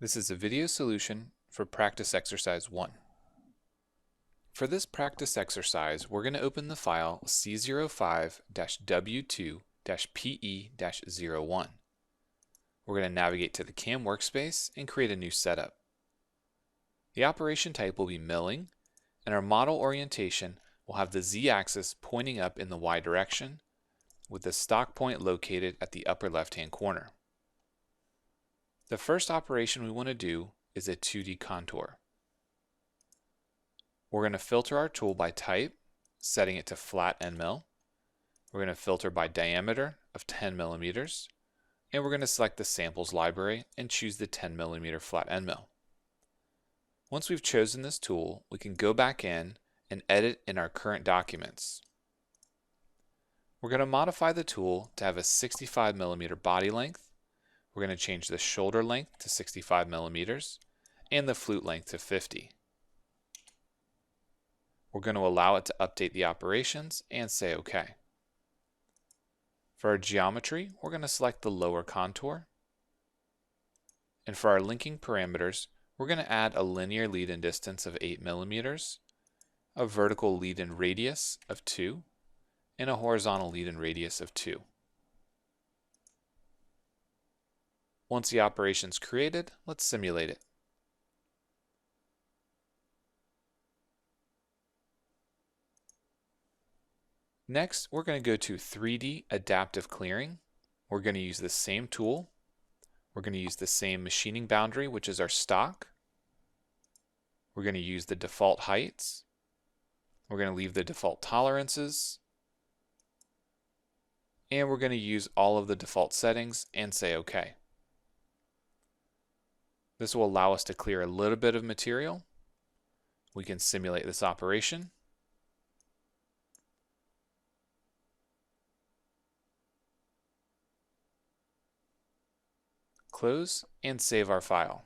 This is a video solution for practice exercise 1. For this practice exercise, we're going to open the file C05-W2-PE-01. We're going to navigate to the CAM workspace and create a new setup. The operation type will be milling, and our model orientation will have the Z-axis pointing up in the Y direction, with the stock point located at the upper left-hand corner. The first operation we want to do is a 2D contour. We're going to filter our tool by type, setting it to flat end mill. We're going to filter by diameter of 10 millimeters, and we're going to select the samples library and choose the 10 millimeter flat end mill. Once we've chosen this tool, we can go back in and edit in our current documents. We're going to modify the tool to have a 65 millimeter body length. We're going to change the shoulder length to 65 millimeters and the flute length to 50. We're going to allow it to update the operations and say OK. For our geometry, we're going to select the lower contour. And for our linking parameters, we're going to add a linear lead-in distance of 8 millimeters, a vertical lead-in radius of 2, and a horizontal lead-in radius of 2. Once the operation is created, let's simulate it. Next, we're going to go to 3D Adaptive Clearing. We're going to use the same tool. We're going to use the same machining boundary, which is our stock. We're going to use the default heights. We're going to leave the default tolerances. And we're going to use all of the default settings and say OK. This will allow us to clear a little bit of material. We can simulate this operation. Close and save our file.